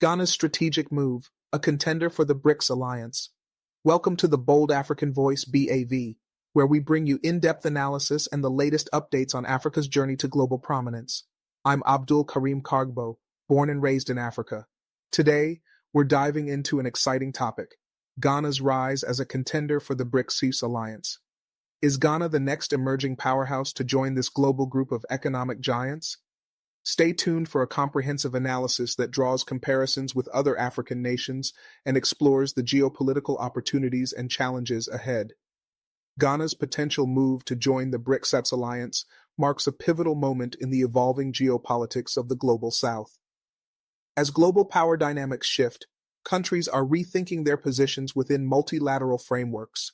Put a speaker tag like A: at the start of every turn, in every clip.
A: Ghana's strategic move, a contender for the Brics alliance. Welcome to the Bold African Voice BAV, where we bring you in-depth analysis and the latest updates on Africa's journey to global prominence. I'm Abdul Karim Kargbo, born and raised in Africa. Today, we're diving into an exciting topic, Ghana's rise as a contender for the Brics alliance. Is Ghana the next emerging powerhouse to join this global group of economic giants? Stay tuned for a comprehensive analysis that draws comparisons with other African nations and explores the geopolitical opportunities and challenges ahead. Ghana's potential move to join the Brics alliance marks a pivotal moment in the evolving geopolitics of the global south. As global power dynamics shift, countries are rethinking their positions within multilateral frameworks.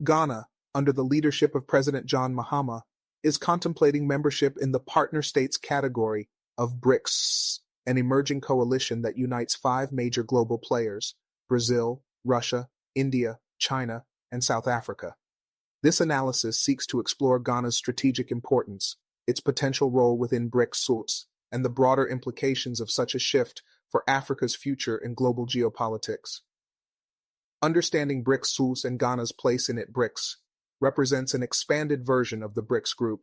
A: Ghana, under the leadership of President John Mahama, is contemplating membership in the partner states category of Brics, an emerging coalition that unites 5 major global players: Brazil, Russia, India, China, and South Africa. This analysis seeks to explore Ghana's strategic importance, its potential role within Brics, and the broader implications of such a shift for Africa's future in global geopolitics. Understanding Brics and Ghana's place in it represents an expanded version of the Brics Group,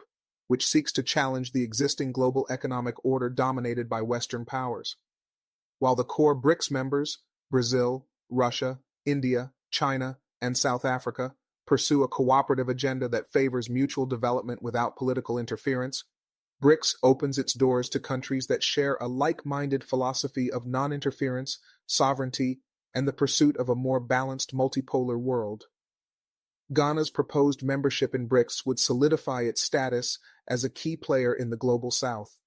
A: which seeks to challenge the existing global economic order dominated by Western powers. While the core Brics members, Brazil, Russia, India, China, and South Africa, pursue a cooperative agenda that favors mutual development without political interference, Brics opens its doors to countries that share a like-minded philosophy of non-interference, sovereignty, and the pursuit of a more balanced multipolar world. Ghana's proposed membership in Brics would solidify its status as a key player in the global south.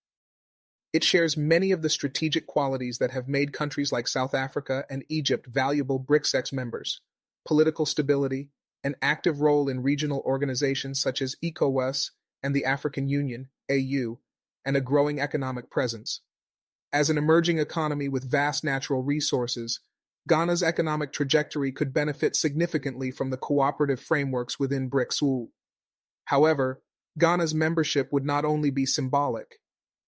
A: It shares many of the strategic qualities that have made countries like South Africa and Egypt valuable Brics members: political stability, an active role in regional organizations such as Ecowas and the African Union, AU, and a growing economic presence. As an emerging economy with vast natural resources, Ghana's economic trajectory could benefit significantly from the cooperative frameworks within Brics. However, Ghana's membership would not only be symbolic.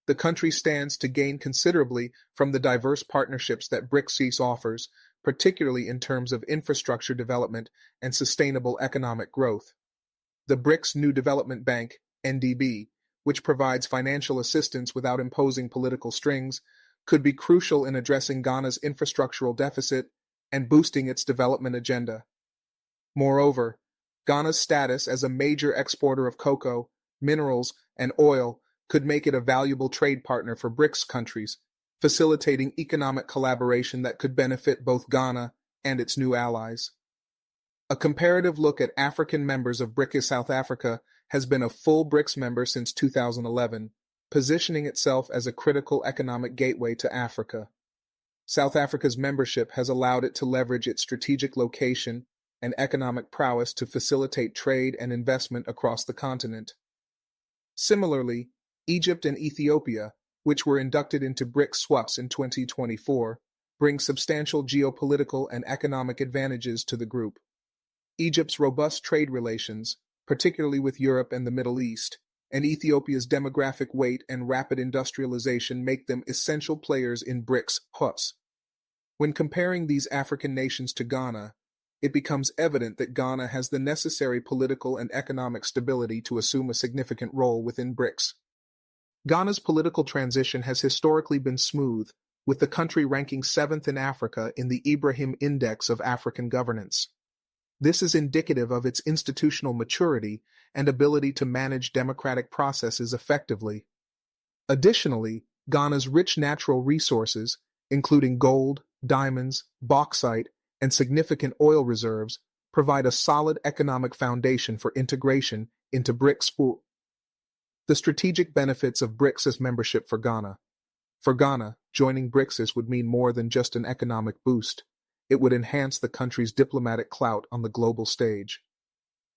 A: The country stands to gain considerably from the diverse partnerships that Brics offers, particularly in terms of infrastructure development and sustainable economic growth. The Brics New Development Bank, NDB, which provides financial assistance without imposing political strings, could be crucial in addressing Ghana's infrastructural deficit and boosting its development agenda. Moreover, Ghana's status as a major exporter of cocoa, minerals, and oil could make it a valuable trade partner for Brics countries, facilitating economic collaboration that could benefit both Ghana and its new allies. A comparative look at African members of Brics. South Africa has been a full Brics member since 2011, positioning itself as a critical economic gateway to Africa. South Africa's membership has allowed it to leverage its strategic location and economic prowess to facilitate trade and investment across the continent. Similarly, Egypt and Ethiopia, which were inducted into Brics in 2024, bring substantial geopolitical and economic advantages to the group. Egypt's robust trade relations, particularly with Europe and the Middle East, and Ethiopia's demographic weight and rapid industrialization make them essential players in Brics. When comparing these African nations to Ghana, it becomes evident that Ghana has the necessary political and economic stability to assume a significant role within Brics. Ghana's political transition has historically been smooth, with the country ranking 7th in Africa in the Ibrahim Index of African Governance. This is indicative of its institutional maturity and ability to manage democratic processes effectively. Additionally, Ghana's rich natural resources, including gold, diamonds, bauxite, and significant oil reserves, provide a solid economic foundation for integration into Brics. The strategic benefits of Brics membership for Ghana. For Ghana, joining Brics would mean more than just an economic boost. It would enhance the country's diplomatic clout on the global stage.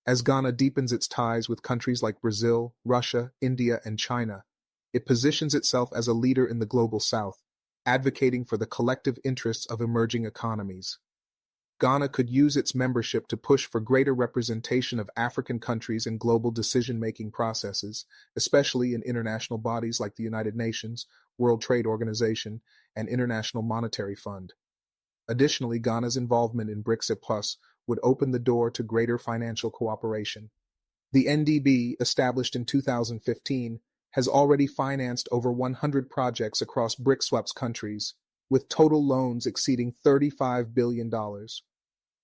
A: As Ghana deepens its ties with countries like Brazil, Russia, India, and China, it positions itself as a leader in the global south, advocating for the collective interests of emerging economies. Ghana could use its membership to push for greater representation of African countries in global decision-making processes, especially in international bodies like the United Nations, World Trade Organization, and International Monetary Fund. Additionally, Ghana's involvement in Brics Plus would open the door to greater financial cooperation. The NDB, established in 2015, has already financed over 100 projects across Brics countries, with total loans exceeding $35 billion.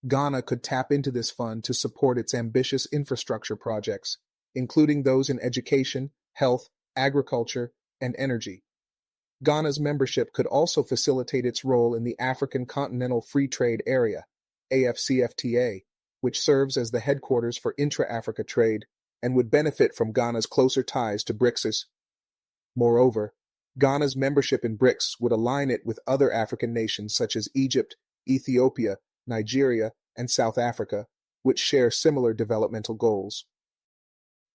A: Ghana could tap into this fund to support its ambitious infrastructure projects, including those in education, health, agriculture, and energy. Ghana's membership could also facilitate its role in the African Continental Free Trade Area, AFCFTA, which serves as the headquarters for intra-Africa trade and would benefit from Ghana's closer ties to Brics. Moreover, Ghana's membership in Brics would align it with other African nations such as Egypt, Ethiopia, Nigeria, and South Africa, which share similar developmental goals.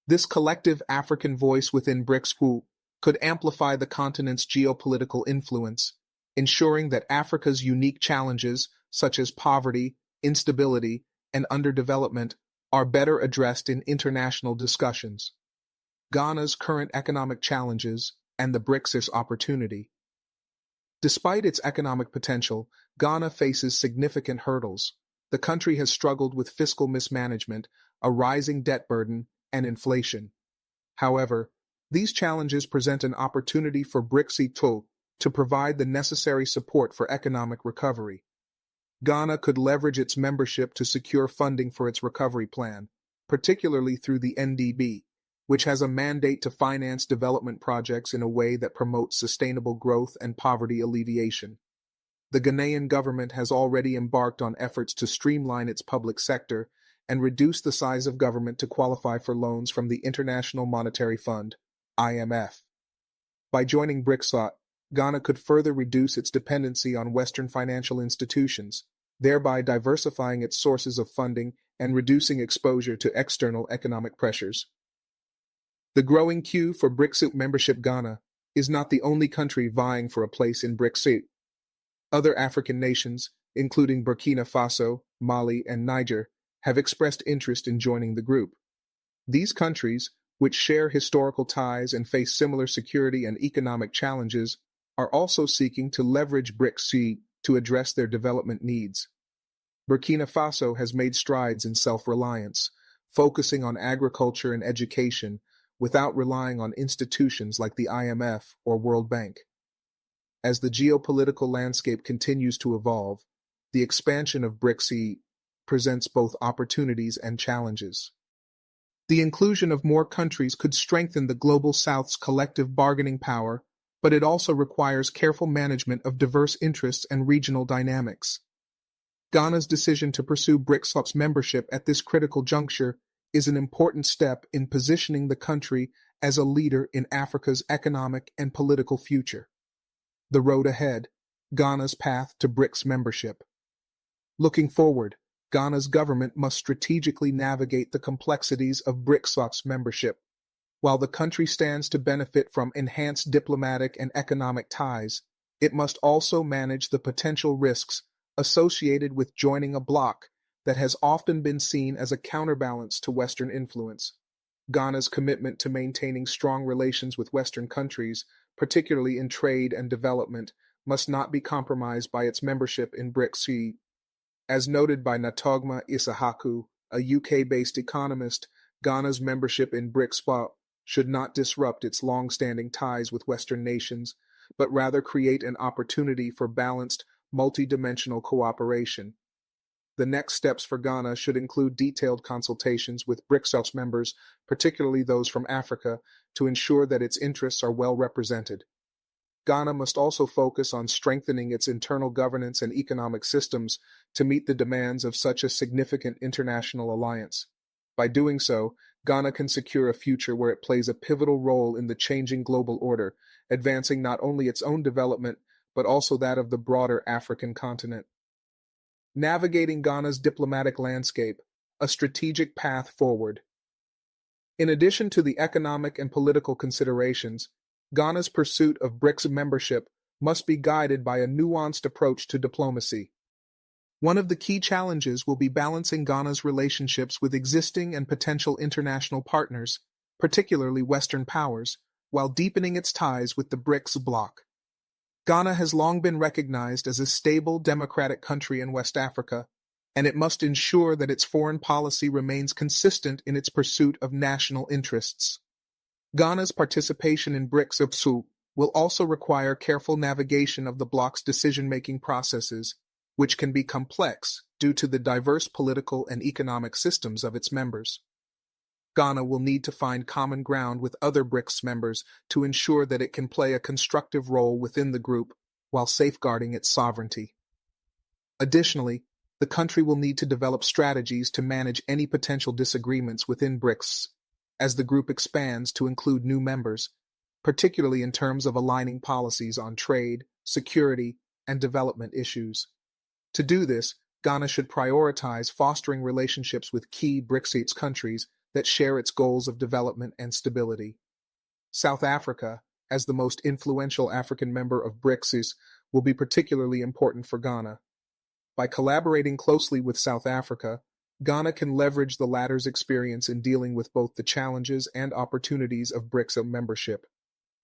A: This collective African voice within Brics could amplify the continent's geopolitical influence, ensuring that Africa's unique challenges, such as poverty, instability, and underdevelopment, are better addressed in international discussions. Ghana's current economic challenges and the Brics' opportunity. Despite its economic potential, Ghana faces significant hurdles. The country has struggled with fiscal mismanagement, a rising debt burden, and inflation. However, these challenges present an opportunity for Brics to provide the necessary support for economic recovery. Ghana could leverage its membership to secure funding for its recovery plan, particularly through the NDB, which has a mandate to finance development projects in a way that promotes sustainable growth and poverty alleviation. The Ghanaian government has already embarked on efforts to streamline its public sector and reduce the size of government to qualify for loans from the International Monetary Fund, IMF. By joining Brics, Ghana could further reduce its dependency on Western financial institutions, thereby diversifying its sources of funding and reducing exposure to external economic pressures. The growing queue for Brics membership. Ghana is not the only country vying for a place in Brics. Other African nations, including Burkina Faso, Mali, and Niger, have expressed interest in joining the group. These countries, which share historical ties and face similar security and economic challenges, are also seeking to leverage Brics to address their development needs. Burkina Faso has made strides in self-reliance, focusing on agriculture and education without relying on institutions like the IMF or World Bank. As the geopolitical landscape continues to evolve, the expansion of Brics presents both opportunities and challenges. The inclusion of more countries could strengthen the Global South's collective bargaining power, but it also requires careful management of diverse interests and regional dynamics. Ghana's decision to pursue Brics membership at this critical juncture is an important step in positioning the country as a leader in Africa's economic and political future. The road ahead, Ghana's path to Brics membership. Looking forward, Ghana's government must strategically navigate the complexities of Brics membership. While the country stands to benefit from enhanced diplomatic and economic ties, it must also manage the potential risks associated with joining a bloc that has often been seen as a counterbalance to Western influence. Ghana's commitment to maintaining strong relations with Western countries, particularly in trade and development, must not be compromised by its membership in Brics. As noted by Natogma Isahaku, a UK-based economist, Ghana's membership in Brics should not disrupt its long-standing ties with Western nations, but rather create an opportunity for balanced, multi-dimensional cooperation. The next steps for Ghana should include detailed consultations with Brics members, particularly those from Africa, to ensure that its interests are well represented. Ghana must also focus on strengthening its internal governance and economic systems to meet the demands of such a significant international alliance. By doing so, Ghana can secure a future where it plays a pivotal role in the changing global order, advancing not only its own development, but also that of the broader African continent. Navigating Ghana's diplomatic landscape, a strategic path forward. In addition to the economic and political considerations, Ghana's pursuit of Brics membership must be guided by a nuanced approach to diplomacy. One of the key challenges will be balancing Ghana's relationships with existing and potential international partners, particularly Western powers, while deepening its ties with the Brics bloc. Ghana has long been recognized as a stable, democratic country in West Africa, and it must ensure that its foreign policy remains consistent in its pursuit of national interests. Ghana's participation in Brics will also require careful navigation of the bloc's decision-making processes, which can be complex due to the diverse political and economic systems of its members. Ghana will need to find common ground with other Brics members to ensure that it can play a constructive role within the group while safeguarding its sovereignty. Additionally, the country will need to develop strategies to manage any potential disagreements within Brics as the group expands to include new members, particularly in terms of aligning policies on trade, security, and development issues. To do this, Ghana should prioritize fostering relationships with key Brics countries that share its goals of development and stability. South Africa, as the most influential African member of Brics, will be particularly important for Ghana. By collaborating closely with South Africa, Ghana can leverage the latter's experience in dealing with both the challenges and opportunities of Brics membership.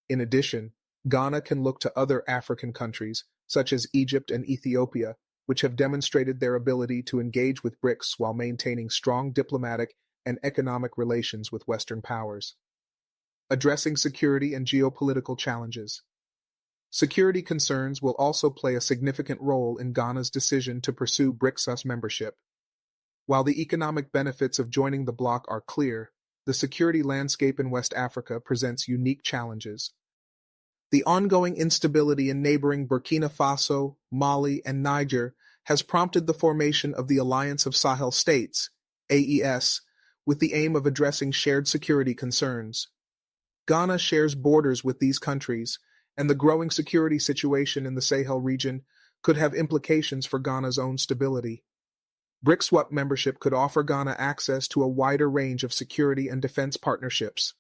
A: In addition, Ghana can look to other African countries, such as Egypt and Ethiopia, which have demonstrated their ability to engage with Brics while maintaining strong diplomatic and economic relations with Western powers. Addressing security and geopolitical challenges. Security concerns will also play a significant role in Ghana's decision to pursue Brics membership. While the economic benefits of joining the bloc are clear, the security landscape in West Africa presents unique challenges. The ongoing instability in neighboring Burkina Faso, Mali, and Niger has prompted the formation of the Alliance of Sahel States, AES, with the aim of addressing shared security concerns. Ghana shares borders with these countries, and the growing security situation in the Sahel region could have implications for Ghana's own stability. Brics membership could offer Ghana access to a wider range of security and defense partnerships.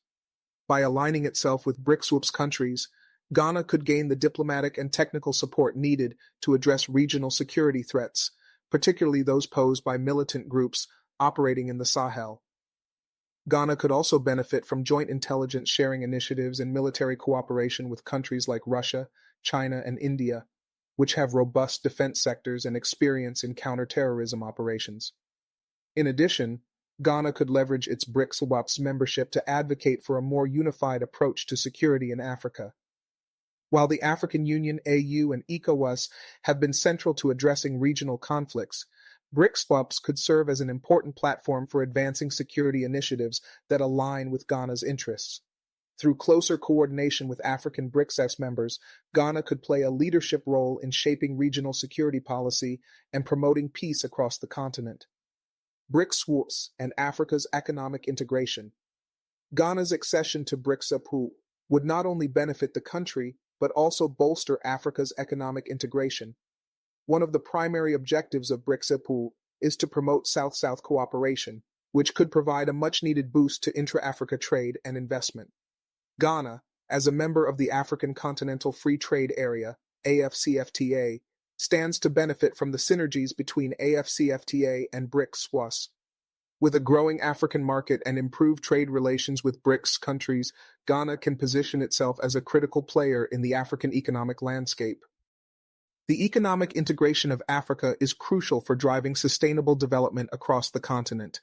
A: By aligning itself with Brics countries, Ghana could gain the diplomatic and technical support needed to address regional security threats, particularly those posed by militant groups operating in the Sahel. Ghana could also benefit from joint intelligence sharing initiatives and military cooperation with countries like Russia, China, and India, which have robust defense sectors and experience in counterterrorism operations. In addition, Ghana could leverage its Brics membership to advocate for a more unified approach to security in Africa. While the African Union, AU, and ECOWAS have been central to addressing regional conflicts, Brics could serve as an important platform for advancing security initiatives that align with Ghana's interests. Through closer coordination with African Brics members, Ghana could play a leadership role in shaping regional security policy and promoting peace across the continent. Brics and Africa's economic integration. Ghana's accession to Brics would not only benefit the country, but also bolster Africa's economic integration. One of the primary objectives of Brics is to promote South-South cooperation, which could provide a much-needed boost to intra-Africa trade and investment. Ghana, as a member of the African Continental Free Trade Area, AFCFTA, stands to benefit from the synergies between AFCFTA and Brics. With a growing African market and improved trade relations with Brics countries, Ghana can position itself as a critical player in the African economic landscape. The economic integration of Africa is crucial for driving sustainable development across the continent.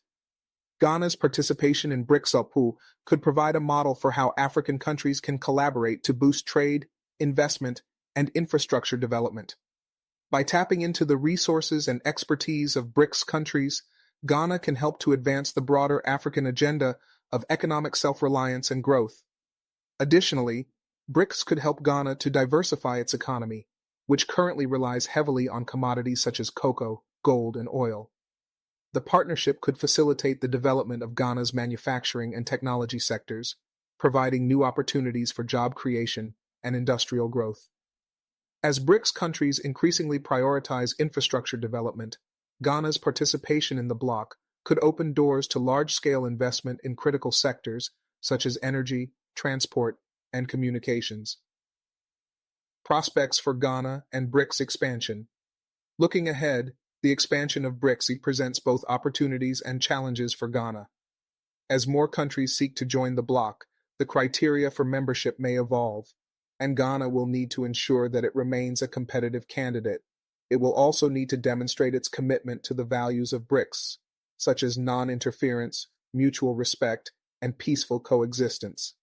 A: Ghana's participation in Brics could provide a model for how African countries can collaborate to boost trade, investment, and infrastructure development. By tapping into the resources and expertise of Brics countries, Ghana can help to advance the broader African agenda of economic self-reliance and growth. Additionally, Brics could help Ghana to diversify its economy, which currently relies heavily on commodities such as cocoa, gold, and oil. The partnership could facilitate the development of Ghana's manufacturing and technology sectors, providing new opportunities for job creation and industrial growth. As Brics countries increasingly prioritize infrastructure development, Ghana's participation in the bloc could open doors to large-scale investment in critical sectors such as energy, transport, and communications. Prospects for Ghana and Brics expansion. Looking ahead, The expansion of Brics presents both opportunities and challenges for Ghana. As more countries seek to join the bloc, the criteria for membership may evolve, and Ghana will need to ensure that it remains a competitive candidate. It will also need to demonstrate its commitment to the values of Brics, such as non-interference, mutual respect, and peaceful coexistence.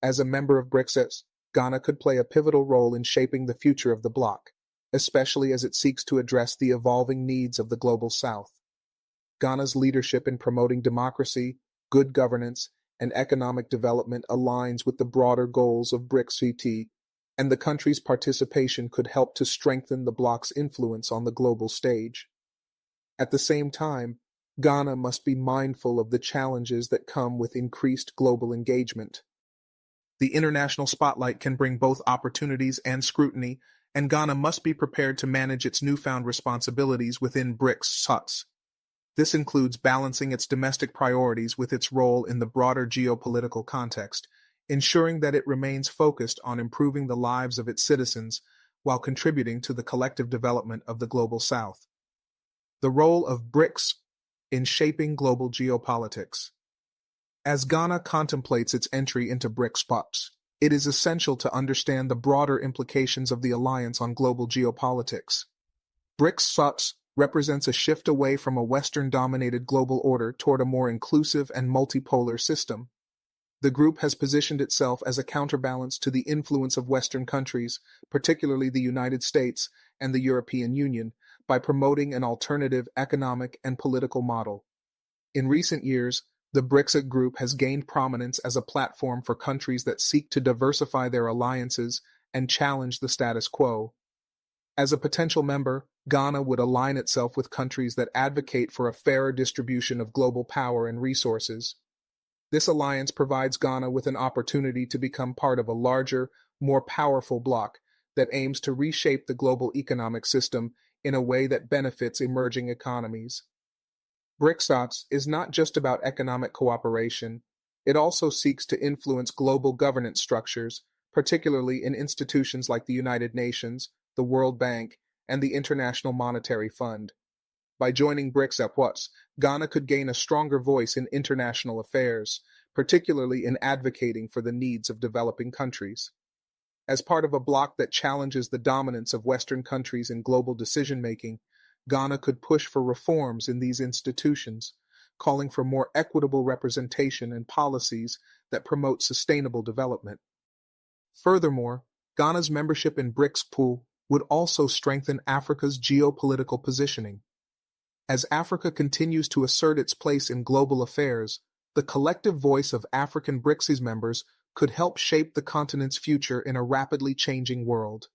A: As a member of Brics, Ghana could play a pivotal role in shaping the future of the bloc, especially as it seeks to address the evolving needs of the global South. Ghana's leadership in promoting democracy, good governance, and economic development aligns with the broader goals of Brics, and the country's participation could help to strengthen the bloc's influence on the global stage. At the same time, Ghana must be mindful of the challenges that come with increased global engagement. The international spotlight can bring both opportunities and scrutiny, and Ghana must be prepared to manage its newfound responsibilities within Brics. This includes balancing its domestic priorities with its role in the broader geopolitical context, ensuring that it remains focused on improving the lives of its citizens while contributing to the collective development of the global South. The role of Brics in shaping global geopolitics. As Ghana contemplates its entry into Brics, it is essential to understand the broader implications of the alliance on global geopolitics. Brics represents a shift away from a Western-dominated global order toward a more inclusive and multipolar system. The group has positioned itself as a counterbalance to the influence of Western countries, particularly the United States and the European Union, by promoting an alternative economic and political model. In recent years, the Brics group has gained prominence as a platform for countries that seek to diversify their alliances and challenge the status quo. As a potential member, Ghana would align itself with countries that advocate for a fairer distribution of global power and resources. This alliance provides Ghana with an opportunity to become part of a larger, more powerful bloc that aims to reshape the global economic system in a way that benefits emerging economies. Brics is not just about economic cooperation. It also seeks to influence global governance structures, particularly in institutions like the United Nations, the World Bank, and the International Monetary Fund. By joining Brics, Ghana could gain a stronger voice in international affairs, particularly in advocating for the needs of developing countries. As part of a bloc that challenges the dominance of Western countries in global decision-making, Ghana could push for reforms in these institutions, calling for more equitable representation and policies that promote sustainable development. Furthermore, Ghana's membership in Brics would also strengthen Africa's geopolitical positioning. As Africa continues to assert its place in global affairs, the collective voice of African Brics members could help shape the continent's future in a rapidly changing world.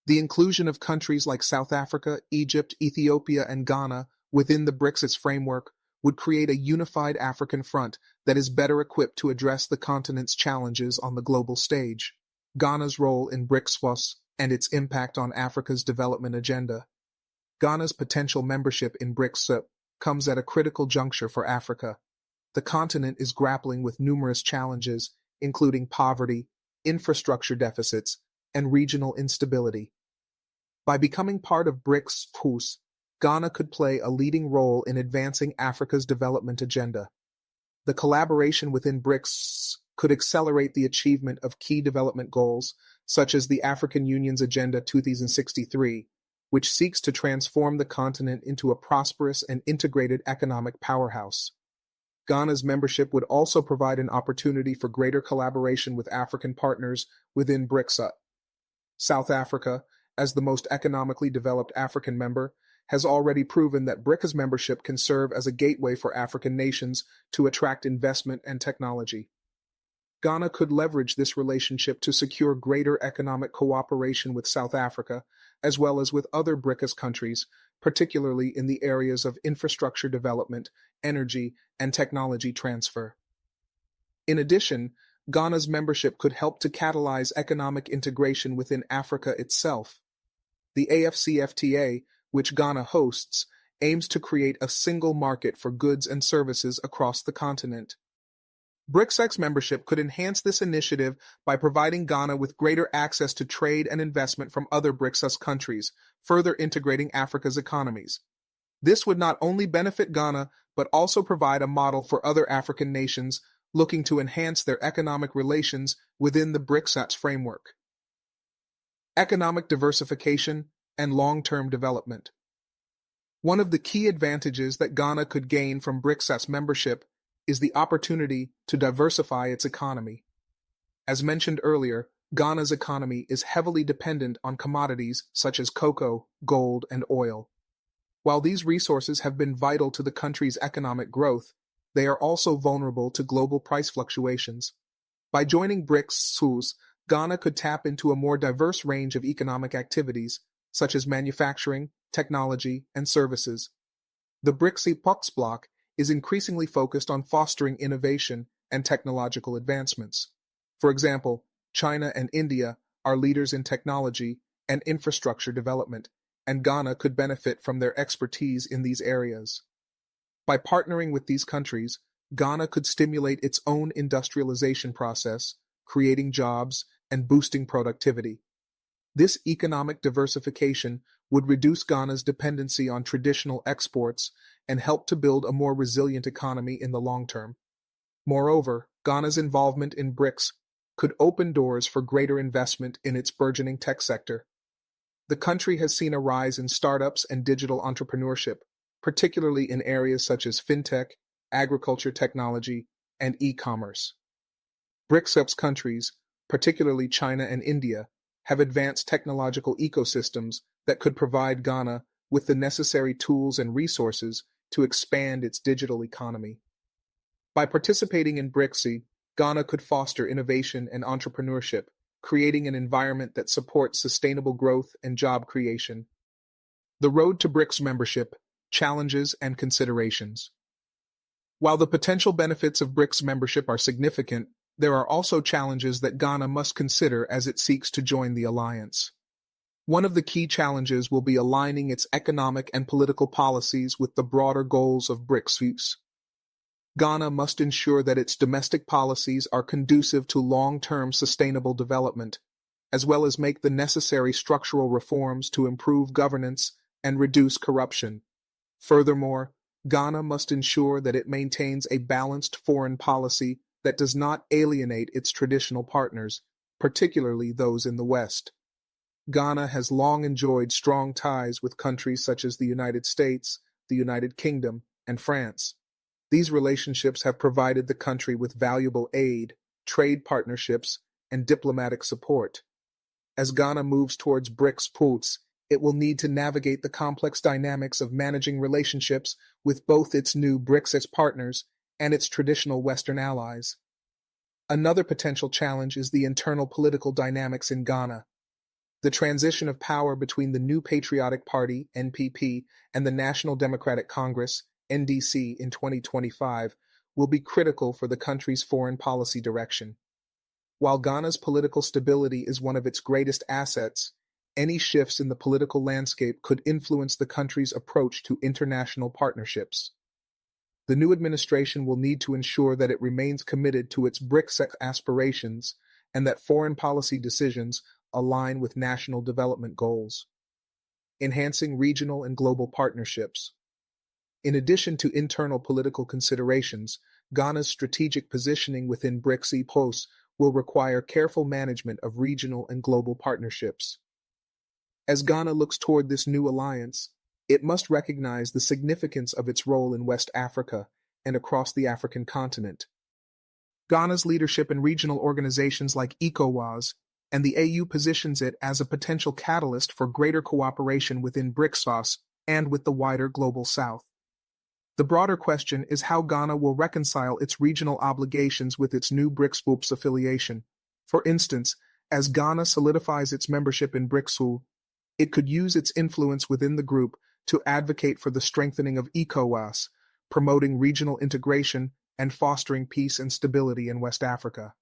A: The inclusion of countries like South Africa, Egypt, Ethiopia, and Ghana within the Brics framework would create a unified African front that is better equipped to address the continent's challenges on the global stage. Ghana's role in Brics and its impact on Africa's development agenda. Ghana's potential membership in Brics comes at a critical juncture for Africa. The continent is grappling with numerous challenges, including poverty, infrastructure deficits, and regional instability. By becoming part of Brics, Ghana could play a leading role in advancing Africa's development agenda. The collaboration within Brics could accelerate the achievement of key development goals, such as the African Union's Agenda 2063, which seeks to transform the continent into a prosperous and integrated economic powerhouse. Ghana's membership would also provide an opportunity for greater collaboration with African partners within Brics. South Africa, as the most economically developed African member, has already proven that Brics membership can serve as a gateway for African nations to attract investment and technology. Ghana could leverage this relationship to secure greater economic cooperation with South Africa, as well as with other Brics countries, particularly in the areas of infrastructure development, energy, and technology transfer. In addition, Ghana's membership could help to catalyze economic integration within Africa itself. The AfCFTA, which Ghana hosts, aims to create a single market for goods and services across the continent. Brics membership could enhance this initiative by providing Ghana with greater access to trade and investment from other Brics countries, further integrating Africa's economies. This would not only benefit Ghana, but also provide a model for other African nations looking to enhance their economic relations within the Brics framework. Economic diversification and long-term development. One of the key advantages that Ghana could gain from Brics membership is the opportunity to diversify its economy. As mentioned earlier, Ghana's economy is heavily dependent on commodities such as cocoa, gold, and oil. While these resources have been vital to the country's economic growth, they are also vulnerable to global price fluctuations. By joining Brics, Ghana could tap into a more diverse range of economic activities, such as manufacturing, technology, and services. The Brics bloc is increasingly focused on fostering innovation and technological advancements. For example, China and India are leaders in technology and infrastructure development, and Ghana could benefit from their expertise in these areas. By partnering with these countries, Ghana could stimulate its own industrialization process, creating jobs and boosting productivity. This economic diversification would reduce Ghana's dependency on traditional exports and help to build a more resilient economy in the long term. Moreover, Ghana's involvement in Brics could open doors for greater investment in its burgeoning tech sector. The country has seen a rise in startups and digital entrepreneurship, particularly in areas such as fintech, agriculture technology, and e-commerce. Brics countries, particularly China and India, have advanced technological ecosystems that could provide Ghana with the necessary tools and resources to expand its digital economy. By participating in Brics, Ghana could foster innovation and entrepreneurship, creating an environment that supports sustainable growth and job creation. The road to Brics membership, challenges and considerations. While the potential benefits of Brics membership are significant, there are also challenges that Ghana must consider as it seeks to join the alliance. One of the key challenges will be aligning its economic and political policies with the broader goals of Brics. Ghana must ensure that its domestic policies are conducive to long-term sustainable development, as well as make the necessary structural reforms to improve governance and reduce corruption. Furthermore, Ghana must ensure that it maintains a balanced foreign policy that does not alienate its traditional partners, particularly those in the West. Ghana has long enjoyed strong ties with countries such as the United States, the United Kingdom, and France. These relationships have provided the country with valuable aid, trade partnerships, and diplomatic support. As Ghana moves towards Brics, it will need to navigate the complex dynamics of managing relationships with both its new Brics partners and its traditional Western allies. Another potential challenge is the internal political dynamics in Ghana. The transition of power between the New Patriotic Party, NPP, and the National Democratic Congress, NDC, in 2025 will be critical for the country's foreign policy direction. While Ghana's political stability is one of its greatest assets, any shifts in the political landscape could influence the country's approach to international partnerships. The new administration will need to ensure that it remains committed to its Brics aspirations and that foreign policy decisions align with national development goals. Enhancing regional and global partnerships. In addition to internal political considerations, Ghana's strategic positioning within Brics will require careful management of regional and global partnerships. As Ghana looks toward this new alliance, it must recognize the significance of its role in West Africa and across the African continent. Ghana's leadership in regional organizations like Economies and the AU positions it as a potential catalyst for greater cooperation within Brics and with the wider global South. The broader question is how Ghana will reconcile its regional obligations with its new Brics affiliation. For instance, as Ghana solidifies its membership in Brics, it could use its influence within the group to advocate for the strengthening of ECOWAS, promoting regional integration and fostering peace and stability in West Africa.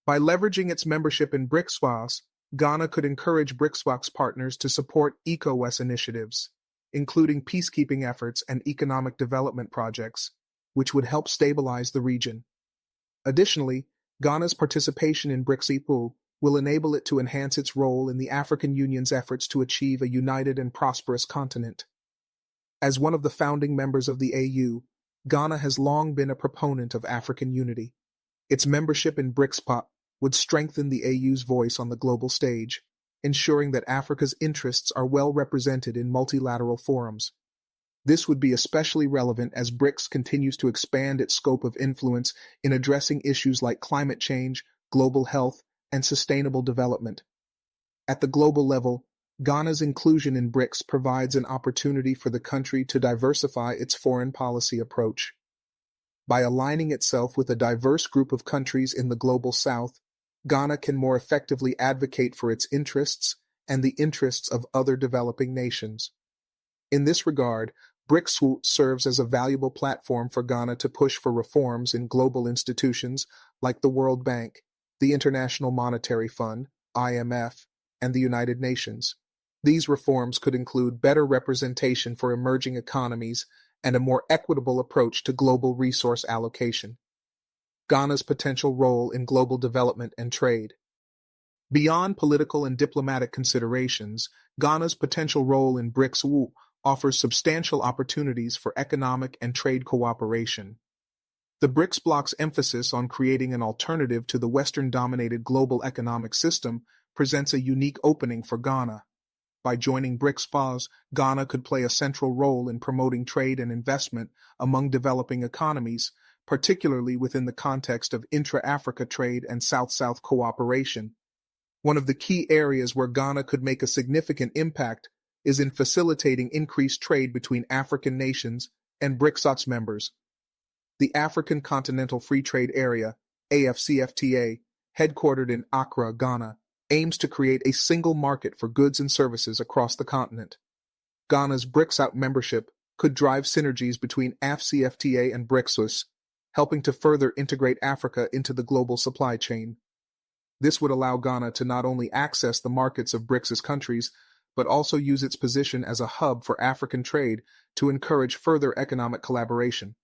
A: By leveraging its membership in Brics, Ghana could encourage Brics partners to support ECOWAS initiatives, including peacekeeping efforts and economic development projects, which would help stabilize the region. Additionally, Ghana's participation in Brics will enable it to enhance its role in the African Union's efforts to achieve a united and prosperous continent. As one of the founding members of the AU, Ghana has long been a proponent of African unity. Its membership in Brics would strengthen the AU's voice on the global stage, ensuring that Africa's interests are well represented in multilateral forums. This would be especially relevant as Brics continues to expand its scope of influence in addressing issues like climate change, global health, and sustainable development. At the global level, Ghana's inclusion in Brics provides an opportunity for the country to diversify its foreign policy approach. By aligning itself with a diverse group of countries in the global south, Ghana can more effectively advocate for its interests and the interests of other developing nations. In this regard, Brics serves as a valuable platform for Ghana to push for reforms in global institutions like the World Bank, the International Monetary Fund, IMF, and the United Nations. These reforms could include better representation for emerging economies and a more equitable approach to global resource allocation. Ghana's potential role in global development and trade. Beyond political and diplomatic considerations, Ghana's potential role in Brics offers substantial opportunities for economic and trade cooperation. The Brics bloc's emphasis on creating an alternative to the Western-dominated global economic system presents a unique opening for Ghana. By joining Brics, Ghana could play a central role in promoting trade and investment among developing economies, particularly within the context of intra-Africa trade and South-South cooperation. One of the key areas where Ghana could make a significant impact is in facilitating increased trade between African nations and Brics members. The African Continental Free Trade Area, AFCFTA, headquartered in Accra, Ghana, aims to create a single market for goods and services across the continent. Ghana's Brics membership could drive synergies between AFCFTA and Brics, helping to further integrate Africa into the global supply chain. This would allow Ghana to not only access the markets of Brics countries, but also use its position as a hub for African trade to encourage further economic collaboration.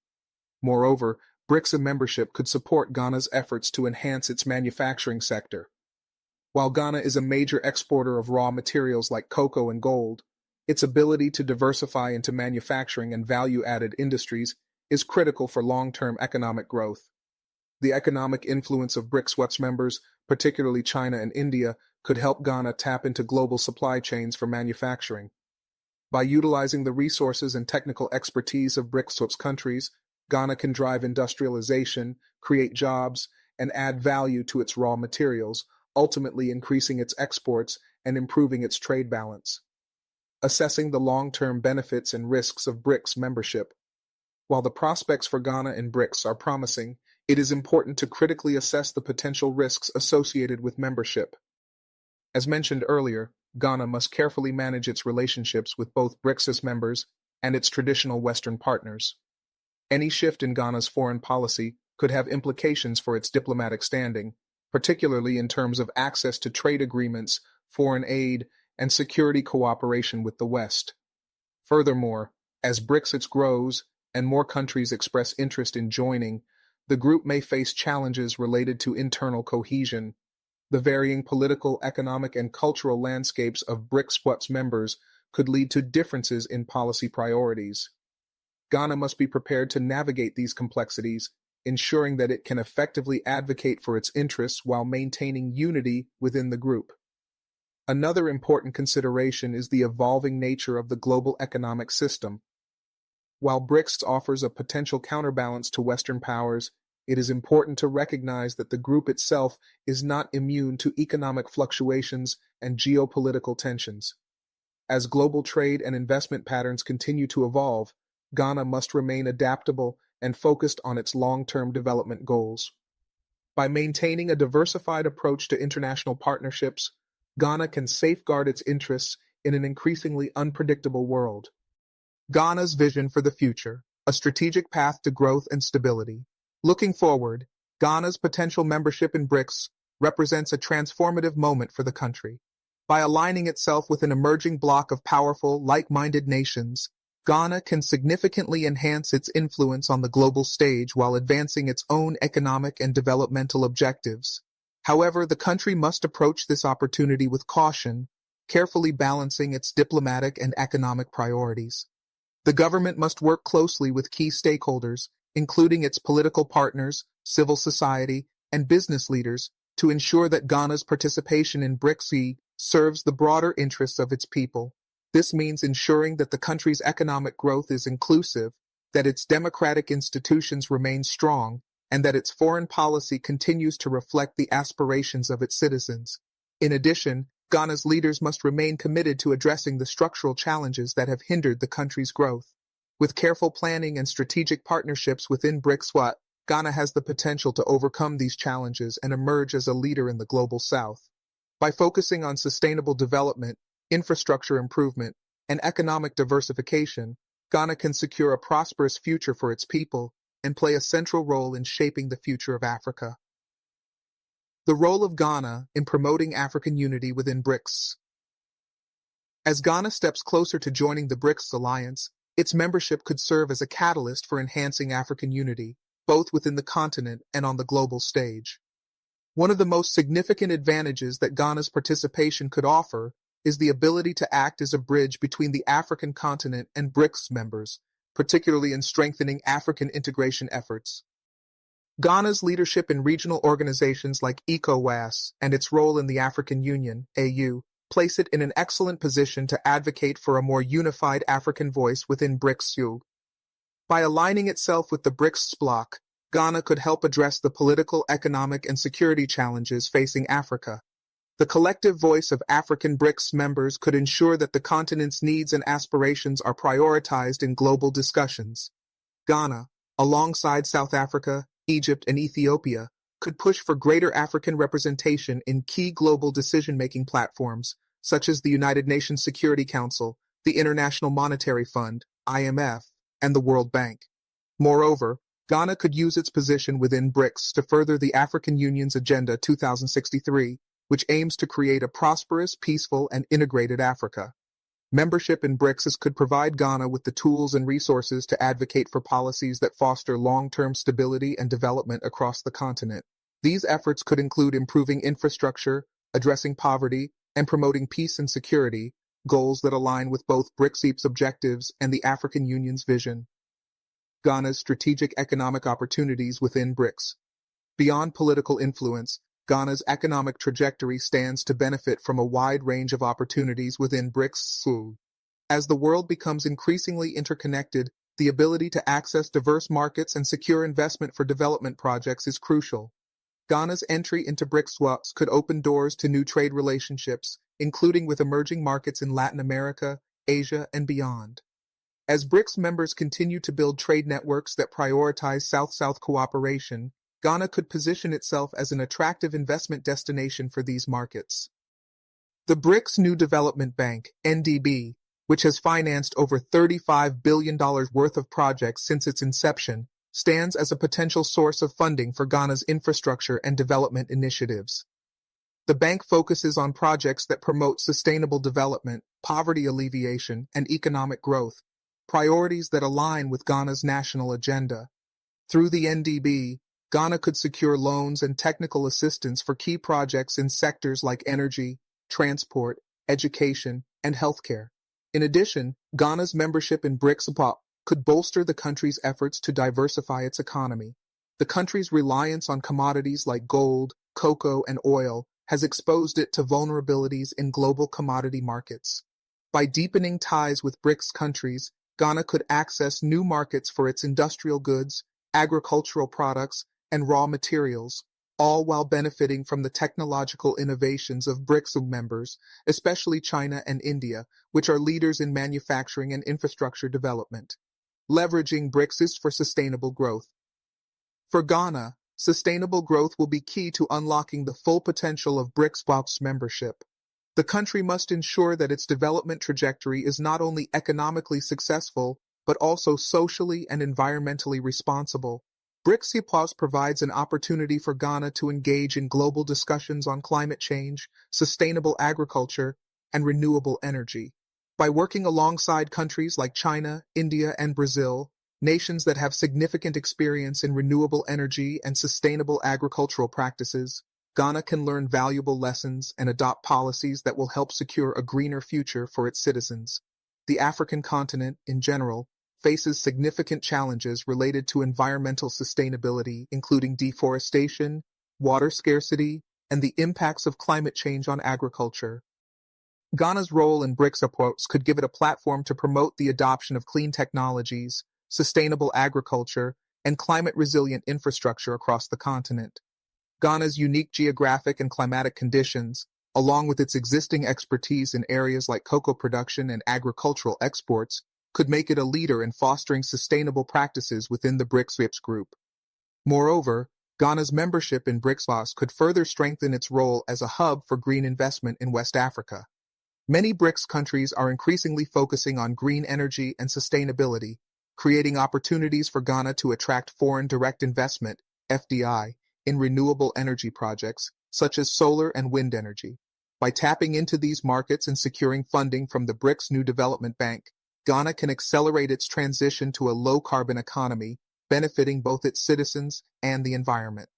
A: Moreover, Brics membership could support Ghana's efforts to enhance its manufacturing sector. While Ghana is a major exporter of raw materials like cocoa and gold, its ability to diversify into manufacturing and value-added industries is critical for long-term economic growth. The economic influence of Brics members, particularly China and India, could help Ghana tap into global supply chains for manufacturing. By utilizing the resources and technical expertise of Brics countries, Ghana can drive industrialization, create jobs, and add value to its raw materials, ultimately increasing its exports and improving its trade balance. Assessing the long-term benefits and risks of Brics membership. While the prospects for Ghana and Brics are promising, it is important to critically assess the potential risks associated with membership. As mentioned earlier, Ghana must carefully manage its relationships with both Brics members and its traditional Western partners. Any shift in Ghana's foreign policy could have implications for its diplomatic standing, particularly in terms of access to trade agreements, foreign aid, and security cooperation with the West. Furthermore, as Brics grows and more countries express interest in joining, the group may face challenges related to internal cohesion. The varying political, economic, and cultural landscapes of Brics members could lead to differences in policy priorities. Ghana must be prepared to navigate these complexities, ensuring that it can effectively advocate for its interests while maintaining unity within the group. Another important consideration is the evolving nature of the global economic system. While Brics offers a potential counterbalance to Western powers, it is important to recognize that the group itself is not immune to economic fluctuations and geopolitical tensions. As global trade and investment patterns continue to evolve, Ghana must remain adaptable and focused on its long-term development goals. By maintaining a diversified approach to international partnerships, Ghana can safeguard its interests in an increasingly unpredictable world. Ghana's vision for the future, a strategic path to growth and stability. Looking forward, Ghana's potential membership in Brics represents a transformative moment for the country. By aligning itself with an emerging bloc of powerful, like-minded nations, Ghana can significantly enhance its influence on the global stage while advancing its own economic and developmental objectives. However, the country must approach this opportunity with caution, carefully balancing its diplomatic and economic priorities. The government must work closely with key stakeholders, including its political partners, civil society, and business leaders, to ensure that Ghana's participation in Brics serves the broader interests of its people. This means ensuring that the country's economic growth is inclusive, that its democratic institutions remain strong, and that its foreign policy continues to reflect the aspirations of its citizens. In addition, Ghana's leaders must remain committed to addressing the structural challenges that have hindered the country's growth. With careful planning and strategic partnerships within Brics, Ghana has the potential to overcome these challenges and emerge as a leader in the global south. By focusing on sustainable development, infrastructure improvement, and economic diversification, Ghana can secure a prosperous future for its people and play a central role in shaping the future of Africa. The role of Ghana in promoting African unity within Brics. As Ghana steps closer to joining the Brics alliance, its membership could serve as a catalyst for enhancing African unity, both within the continent and on the global stage. One of the most significant advantages that Ghana's participation could offer is the ability to act as a bridge between the African continent and Brics members, particularly in strengthening African integration efforts. Ghana's leadership in regional organizations like ECOWAS and its role in the African Union, AU, place it in an excellent position to advocate for a more unified African voice within Brics. By aligning itself with the Brics bloc, Ghana could help address the political, economic, and security challenges facing Africa. The collective voice of African Brics members could ensure that the continent's needs and aspirations are prioritized in global discussions. Ghana, alongside South Africa, Egypt, and Ethiopia, could push for greater African representation in key global decision-making platforms, such as the United Nations Security Council, the International Monetary Fund, IMF, and the World Bank. Moreover, Ghana could use its position within Brics to further the African Union's Agenda 2063, which aims to create a prosperous, peaceful, and integrated Africa. Membership in Brics could provide Ghana with the tools and resources to advocate for policies that foster long-term stability and development across the continent. These efforts could include improving infrastructure, addressing poverty, and promoting peace and security, goals that align with both Brics' objectives and the African Union's vision. Ghana's strategic economic opportunities within Brics. Beyond political influence, Ghana's economic trajectory stands to benefit from a wide range of opportunities within Brics. As the world becomes increasingly interconnected, the ability to access diverse markets and secure investment for development projects is crucial. Ghana's entry into Brics could open doors to new trade relationships, including with emerging markets in Latin America, Asia, and beyond. As Brics members continue to build trade networks that prioritize South-South cooperation, Ghana could position itself as an attractive investment destination for these markets. The Brics New Development Bank, NDB, which has financed over $35 billion worth of projects since its inception, stands as a potential source of funding for Ghana's infrastructure and development initiatives. The bank focuses on projects that promote sustainable development, poverty alleviation, and economic growth, priorities that align with Ghana's national agenda. Through the NDB, Ghana could secure loans and technical assistance for key projects in sectors like energy, transport, education, and healthcare. In addition, Ghana's membership in Brics could bolster the country's efforts to diversify its economy. The country's reliance on commodities like gold, cocoa, and oil has exposed it to vulnerabilities in global commodity markets. By deepening ties with Brics countries, Ghana could access new markets for its industrial goods, agricultural products, and raw materials, all while benefiting from the technological innovations of Brics members, especially China and India, which are leaders in manufacturing and infrastructure development. Leveraging Brics for sustainable growth. For Ghana, sustainable growth will be key to unlocking the full potential of Brics membership. The country must ensure that its development trajectory is not only economically successful, but also socially and environmentally responsible. Brics provides an opportunity for Ghana to engage in global discussions on climate change, sustainable agriculture, and renewable energy. By working alongside countries like China, India, and Brazil, nations that have significant experience in renewable energy and sustainable agricultural practices, Ghana can learn valuable lessons and adopt policies that will help secure a greener future for its citizens. the African continent, in general, faces significant challenges related to environmental sustainability, including deforestation, water scarcity, and the impacts of climate change on agriculture. Ghana's role in Brics approach could give it a platform to promote the adoption of clean technologies, sustainable agriculture, and climate-resilient infrastructure across the continent. Ghana's unique geographic and climatic conditions, along with its existing expertise in areas like cocoa production and agricultural exports, could make it a leader in fostering sustainable practices within the Brics group. Moreover, Ghana's membership in Brics could further strengthen its role as a hub for green investment in West Africa. Many Brics countries are increasingly focusing on green energy and sustainability, creating opportunities for Ghana to attract foreign direct investment, FDI, in renewable energy projects, such as solar and wind energy. By tapping into these markets and securing funding from the Brics New Development Bank, Ghana can accelerate its transition to a low-carbon economy, benefiting both its citizens and the environment.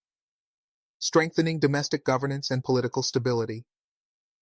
A: Strengthening domestic governance and political stability.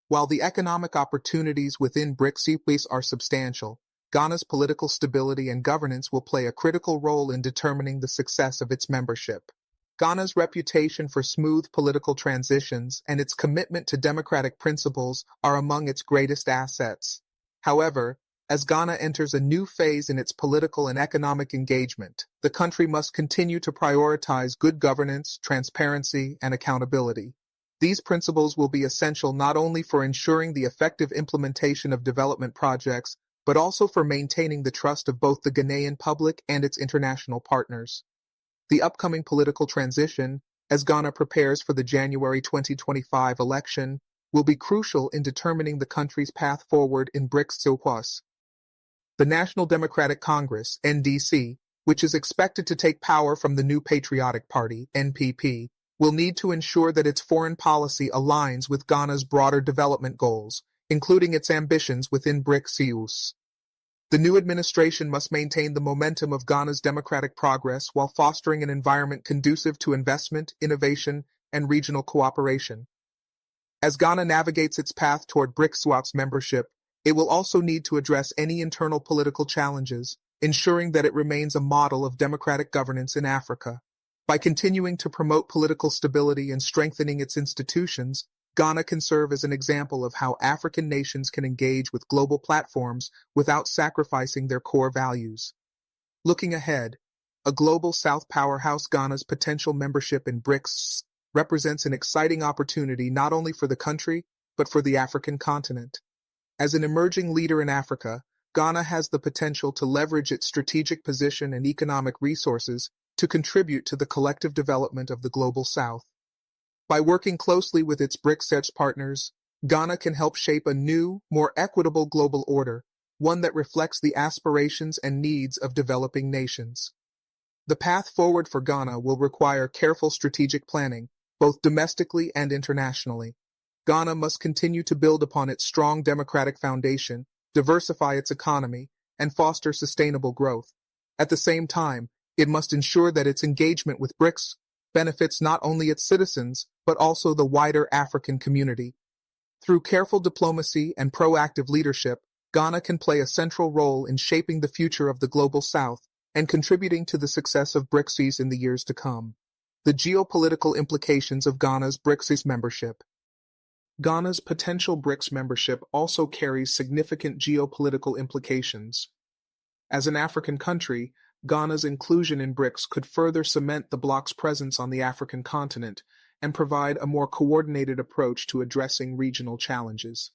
A: While the economic opportunities within Brics are substantial, Ghana's political stability and governance will play a critical role in determining the success of its membership. Ghana's reputation for smooth political transitions and its commitment to democratic principles are among its greatest assets. However, as Ghana enters a new phase in its political and economic engagement, the country must continue to prioritize good governance, transparency, and accountability. These principles will be essential not only for ensuring the effective implementation of development projects, but also for maintaining the trust of both the Ghanaian public and its international partners. The upcoming political transition, as Ghana prepares for the January 2025 election, will be crucial in determining the country's path forward in Brics. The National Democratic Congress, NDC, which is expected to take power from the New Patriotic Party, NPP, will need to ensure that its foreign policy aligns with Ghana's broader development goals, including its ambitions within Brics. The new administration must maintain the momentum of Ghana's democratic progress while fostering an environment conducive to investment, innovation, and regional cooperation. As Ghana navigates its path toward Brics membership, it will also need to address any internal political challenges, ensuring that it remains a model of democratic governance in Africa. By continuing to promote political stability and strengthening its institutions, Ghana can serve as an example of how African nations can engage with global platforms without sacrificing their core values. Looking ahead, a global South powerhouse, Ghana's potential membership in Brics represents an exciting opportunity not only for the country, but for the African continent. As an emerging leader in Africa, Ghana has the potential to leverage its strategic position and economic resources to contribute to the collective development of the global South. By working closely with its Brics partners, Ghana can help shape a new, more equitable global order, one that reflects the aspirations and needs of developing nations. The path forward for Ghana will require careful strategic planning, both domestically and internationally. Ghana must continue to build upon its strong democratic foundation, diversify its economy, and foster sustainable growth. At the same time, it must ensure that its engagement with Brics benefits not only its citizens, but also the wider African community. Through careful diplomacy and proactive leadership, Ghana can play a central role in shaping the future of the global South and contributing to the success of Brics in the years to come. The geopolitical implications of Ghana's Brics membership. Ghana's potential Brics membership also carries significant geopolitical implications. As an African country, Ghana's inclusion in Brics could further cement the bloc's presence on the African continent and provide a more coordinated approach to addressing regional challenges.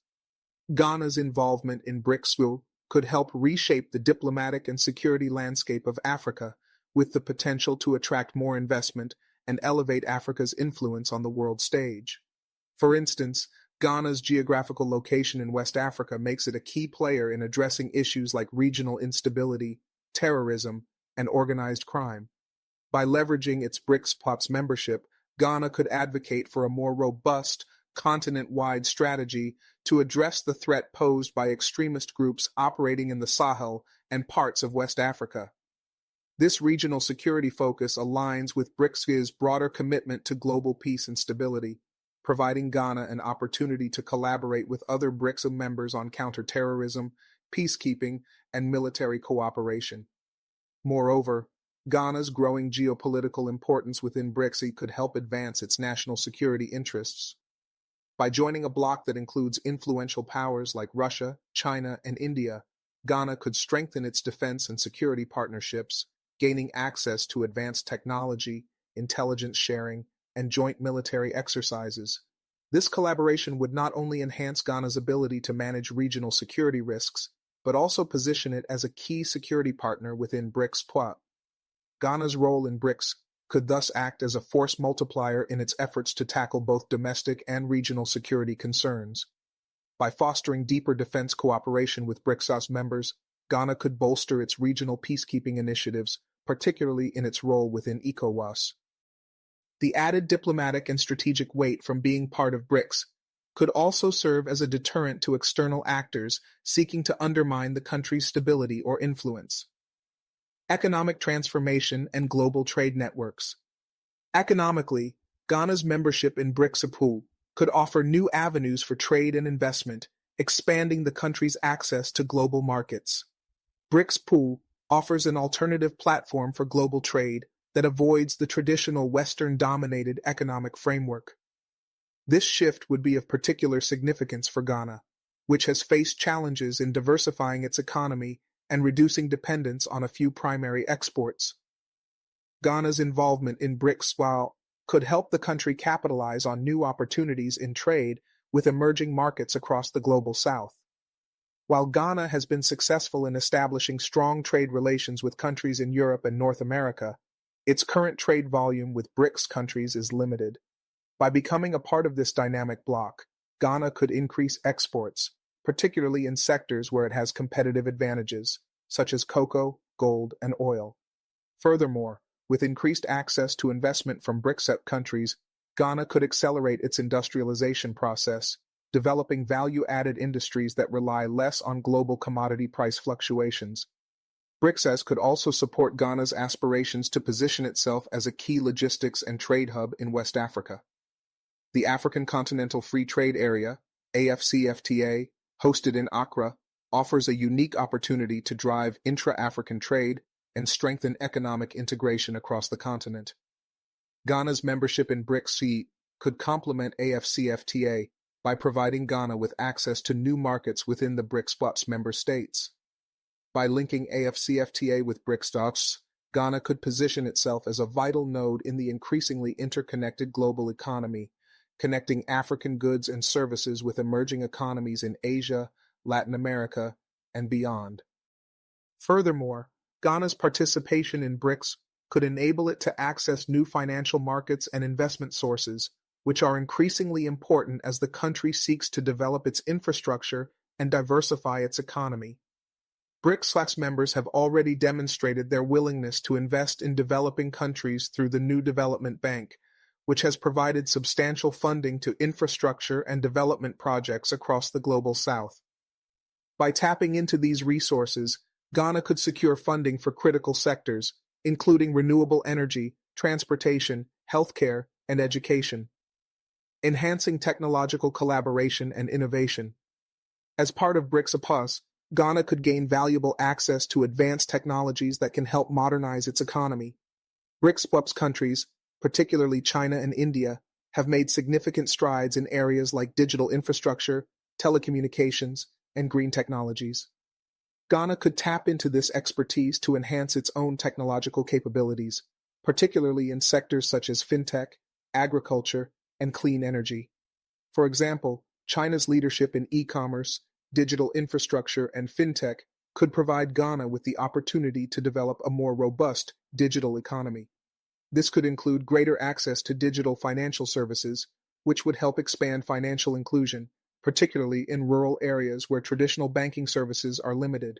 A: Ghana's involvement in Brics could help reshape the diplomatic and security landscape of Africa, with the potential to attract more investment and elevate Africa's influence on the world stage. For instance, Ghana's geographical location in West Africa makes it a key player in addressing issues like regional instability, terrorism, and organized crime. By leveraging its Brics membership, Ghana could advocate for a more robust, continent-wide strategy to address the threat posed by extremist groups operating in the Sahel and parts of West Africa. This regional security focus aligns with Brics' broader commitment to global peace and stability, providing Ghana an opportunity to collaborate with other Brics members on counterterrorism, peacekeeping, and military cooperation. Moreover, Ghana's growing geopolitical importance within Brics could help advance its national security interests. By joining a bloc that includes influential powers like Russia, China, and India, Ghana could strengthen its defense and security partnerships, gaining access to advanced technology, intelligence sharing, and joint military exercises. This collaboration would not only enhance Ghana's ability to manage regional security risks, but also position it as a key security partner within Brics. Ghana's role in Brics could thus act as a force multiplier in its efforts to tackle both domestic and regional security concerns. By fostering deeper defense cooperation with Brics members, Ghana could bolster its regional peacekeeping initiatives, particularly in its role within Ecowas. The added diplomatic and strategic weight from being part of Brics could also serve as a deterrent to external actors seeking to undermine the country's stability or influence. Economic transformation and global trade networks. Economically, Ghana's membership in Brics could offer new avenues for trade and investment, expanding the country's access to global markets. Brics offers an alternative platform for global trade that avoids the traditional Western-dominated economic framework. This shift would be of particular significance for Ghana, which has faced challenges in diversifying its economy and reducing dependence on a few primary exports. Ghana's involvement in Brics could help the country capitalize on new opportunities in trade with emerging markets across the global south. While Ghana has been successful in establishing strong trade relations with countries in Europe and North America, its current trade volume with Brics countries is limited. By becoming a part of this dynamic bloc, Ghana could increase exports, particularly in sectors where it has competitive advantages, such as cocoa, gold, and oil. Furthermore, with increased access to investment from Brics countries, Ghana could accelerate its industrialization process, developing value-added industries that rely less on global commodity price fluctuations. Brics could also support Ghana's aspirations to position itself as a key logistics and trade hub in West Africa. The African Continental Free Trade Area, AFCFTA, hosted in Accra, offers a unique opportunity to drive intra-African trade and strengthen economic integration across the continent. Ghana's membership in Brics could complement AFCFTA by providing Ghana with access to new markets within the Brics member states. By linking AFCFTA with Brics, Ghana could position itself as a vital node in the increasingly interconnected global economy, connecting African goods and services with emerging economies in Asia, Latin America, and beyond. Furthermore, Ghana's participation in Brics could enable it to access new financial markets and investment sources, which are increasingly important as the country seeks to develop its infrastructure and diversify its economy. Brics members have already demonstrated their willingness to invest in developing countries through the New Development Bank, which has provided substantial funding to infrastructure and development projects across the global south. By tapping into these resources, Ghana could secure funding for critical sectors, including renewable energy, transportation, healthcare, and education, enhancing technological collaboration and innovation. As part of Brics, Ghana could gain valuable access to advanced technologies that can help modernize its economy. Brics countries, particularly China and India, have made significant strides in areas like digital infrastructure, telecommunications, and green technologies. Ghana could tap into this expertise to enhance its own technological capabilities, particularly in sectors such as fintech, agriculture, and clean energy. For example, China's leadership in e-commerce, digital infrastructure, and fintech could provide Ghana with the opportunity to develop a more robust digital economy. This could include greater access to digital financial services, which would help expand financial inclusion, particularly in rural areas where traditional banking services are limited.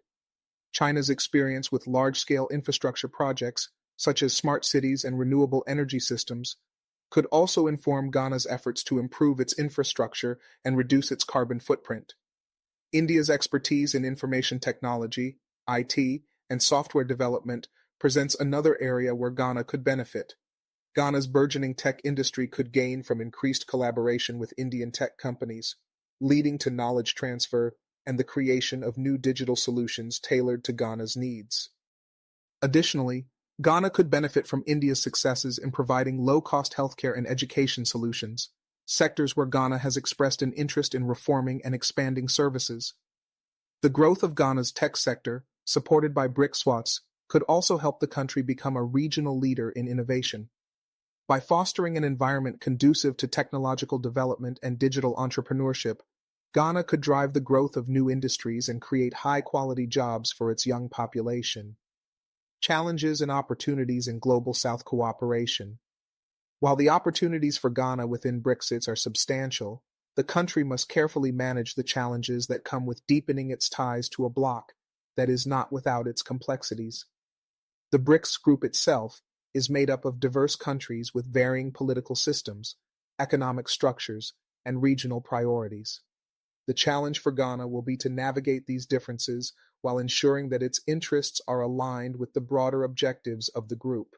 A: China's experience with large-scale infrastructure projects, such as smart cities and renewable energy systems, could also inform Ghana's efforts to improve its infrastructure and reduce its carbon footprint. India's expertise in information technology, IT, and software development presents another area where Ghana could benefit. Ghana's burgeoning tech industry could gain from increased collaboration with Indian tech companies, leading to knowledge transfer, and the creation of new digital solutions tailored to Ghana's needs. Additionally, Ghana could benefit from India's successes in providing low-cost healthcare and education solutions, sectors where Ghana has expressed an interest in reforming and expanding services. The growth of Ghana's tech sector, supported by Brics, could also help the country become a regional leader in innovation. By fostering an environment conducive to technological development and digital entrepreneurship, Ghana could drive the growth of new industries and create high-quality jobs for its young population. Challenges and opportunities in global South cooperation. While the opportunities for Ghana within Brics are substantial, the country must carefully manage the challenges that come with deepening its ties to a bloc that is not without its complexities. The Brics group itself is made up of diverse countries with varying political systems, economic structures, and regional priorities. The challenge for Ghana will be to navigate these differences while ensuring that its interests are aligned with the broader objectives of the group.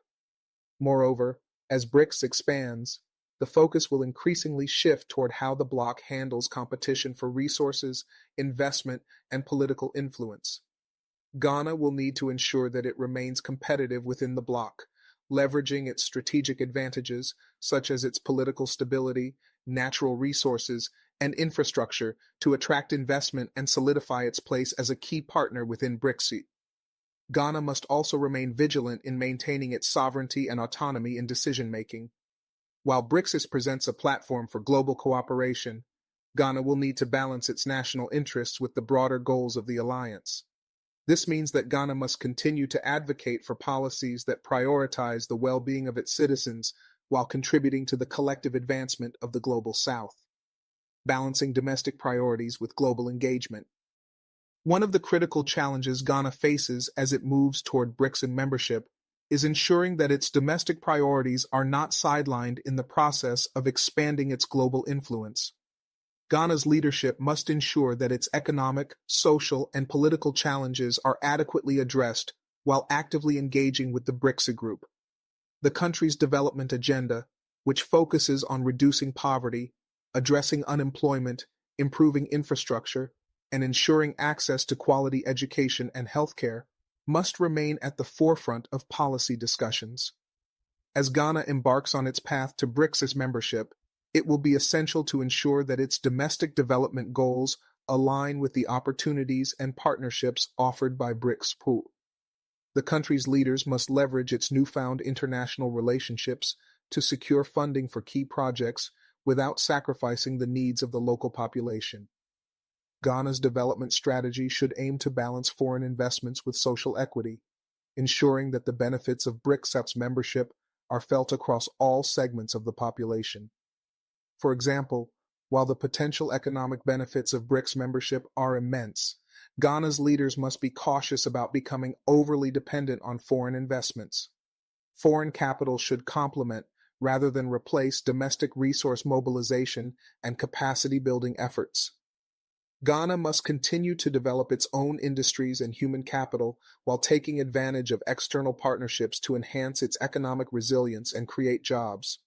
A: Moreover, as Brics expands, the focus will increasingly shift toward how the bloc handles competition for resources, investment, and political influence. Ghana will need to ensure that it remains competitive within the bloc, leveraging its strategic advantages, such as its political stability, natural resources, and infrastructure, to attract investment and solidify its place as a key partner within Brics. Ghana must also remain vigilant in maintaining its sovereignty and autonomy in decision-making. While Brics presents a platform for global cooperation, Ghana will need to balance its national interests with the broader goals of the alliance. This means that Ghana must continue to advocate for policies that prioritize the well-being of its citizens while contributing to the collective advancement of the Global South. Balancing domestic priorities with global engagement. One of the critical challenges Ghana faces as it moves toward Brics membership is ensuring that its domestic priorities are not sidelined in the process of expanding its global influence. Ghana's leadership must ensure that its economic, social, and political challenges are adequately addressed while actively engaging with the Brics group. The country's development agenda, which focuses on reducing poverty, addressing unemployment, improving infrastructure, and ensuring access to quality education and healthcare, must remain at the forefront of policy discussions. As Ghana embarks on its path to Brics membership, it will be essential to ensure that its domestic development goals align with the opportunities and partnerships offered by Brics. The country's leaders must leverage its newfound international relationships to secure funding for key projects without sacrificing the needs of the local population. Ghana's development strategy should aim to balance foreign investments with social equity, ensuring that the benefits of Brics membership are felt across all segments of the population. For example, while the potential economic benefits of Brics membership are immense, Ghana's leaders must be cautious about becoming overly dependent on foreign investments. Foreign capital should complement rather than replace domestic resource mobilization and capacity-building efforts. Ghana must continue to develop its own industries and human capital while taking advantage of external partnerships to enhance its economic resilience and create jobs.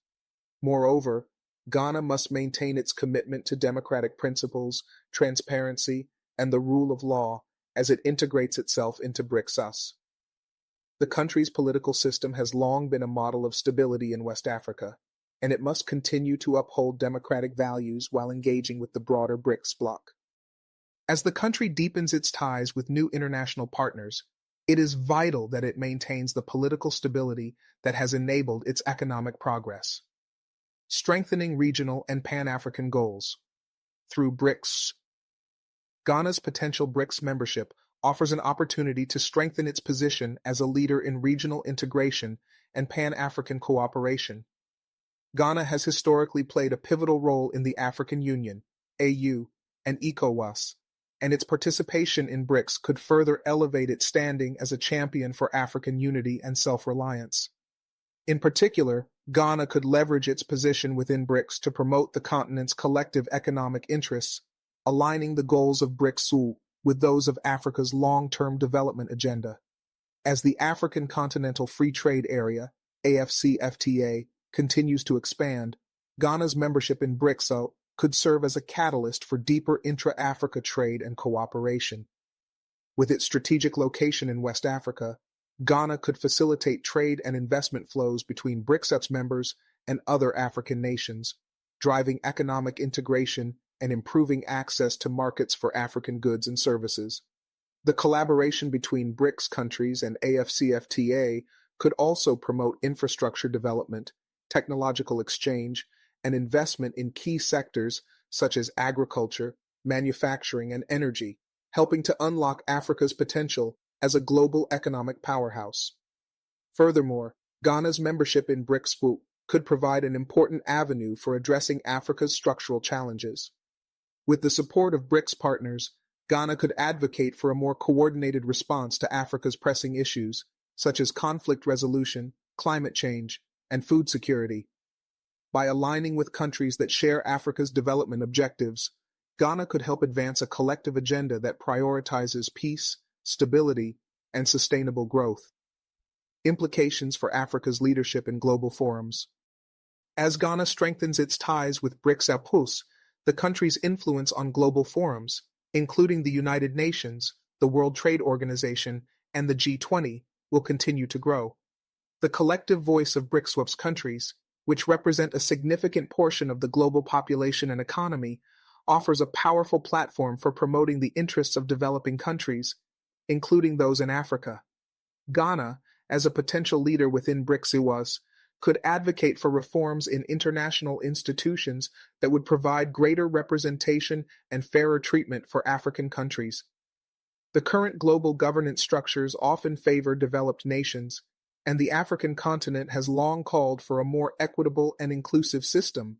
A: Moreover, Ghana must maintain its commitment to democratic principles, transparency, and the rule of law as it integrates itself into Brics. The country's political system has long been a model of stability in West Africa, and it must continue to uphold democratic values while engaging with the broader Brics bloc. As the country deepens its ties with new international partners, it is vital that it maintains the political stability that has enabled its economic progress. Strengthening regional and Pan-African goals. Through Brics, Ghana's potential Brics membership offers an opportunity to strengthen its position as a leader in regional integration and Pan-African cooperation. Ghana has historically played a pivotal role in the African Union, AU, and ECOWAS, and its participation in Brics could further elevate its standing as a champion for African unity and self-reliance. In particular, Ghana could leverage its position within Brics to promote the continent's collective economic interests, aligning the goals of Brics with those of Africa's long-term development agenda. As the African Continental Free Trade Area, AFCFTA, continues to expand, Ghana's membership in Brics could serve as a catalyst for deeper intra-Africa trade and cooperation. With its strategic location in West Africa, Ghana could facilitate trade and investment flows between Brics members and other African nations, driving economic integration and improving access to markets for African goods and services. The collaboration between Brics countries and AFCFTA could also promote infrastructure development, technological exchange, and investment in key sectors such as agriculture, manufacturing, and energy, helping to unlock Africa's potential as a global economic powerhouse. Furthermore, Ghana's membership in Brics could provide an important avenue for addressing Africa's structural challenges. With the support of Brics partners, Ghana could advocate for a more coordinated response to Africa's pressing issues, such as conflict resolution, climate change, and food security. By aligning with countries that share Africa's development objectives, Ghana could help advance a collective agenda that prioritizes peace, stability, and sustainable growth. Implications for Africa's leadership in global forums. As Ghana strengthens its ties with Brics, the country's influence on global forums, including the United Nations, the World Trade Organization, and the G20, will continue to grow. The collective voice of Brics countries, which represent a significant portion of the global population and economy, offers a powerful platform for promoting the interests of developing countries, including those in Africa. Ghana, as a potential leader within Brics, could advocate for reforms in international institutions that would provide greater representation and fairer treatment for African countries. The current global governance structures often favor developed nations, and the African continent has long called for a more equitable and inclusive system.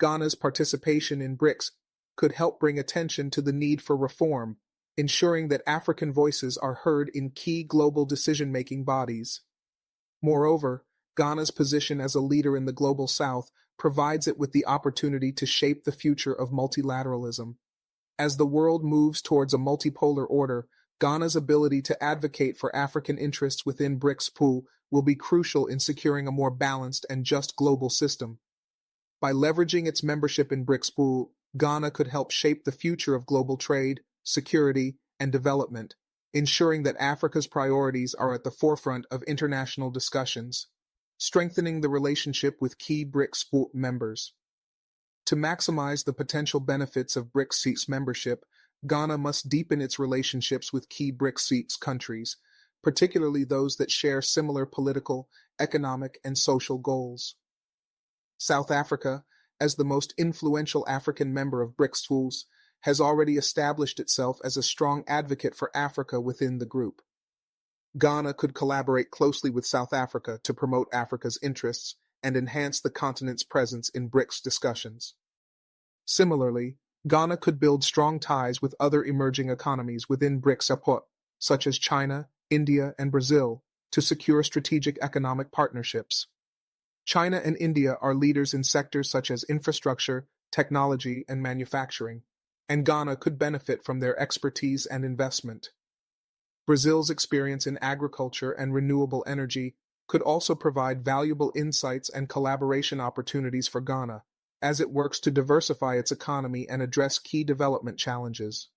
A: Ghana's participation in Brics could help bring attention to the need for reform, ensuring that African voices are heard in key global decision-making bodies. Moreover, Ghana's position as a leader in the Global South provides it with the opportunity to shape the future of multilateralism. As the world moves towards a multipolar order, Ghana's ability to advocate for African interests within Brics will be crucial in securing a more balanced and just global system. By leveraging its membership in Brics, Ghana could help shape the future of global trade, security, and development, ensuring that Africa's priorities are at the forefront of international discussions. Strengthening the relationship with key Brics members. To maximize the potential benefits of Brics membership, Ghana must deepen its relationships with key Brics countries, particularly those that share similar political, economic, and social goals. South Africa, as the most influential African member of Brics, has already established itself as a strong advocate for Africa within the group. Ghana could collaborate closely with South Africa to promote Africa's interests and enhance the continent's presence in Brics discussions. Similarly, Ghana could build strong ties with other emerging economies within Brics, such as China, India, and Brazil, to secure strategic economic partnerships. China and India are leaders in sectors such as infrastructure, technology, and manufacturing, and Ghana could benefit from their expertise and investment. Brazil's experience in agriculture and renewable energy could also provide valuable insights and collaboration opportunities for Ghana, as it works to diversify its economy and address key development challenges.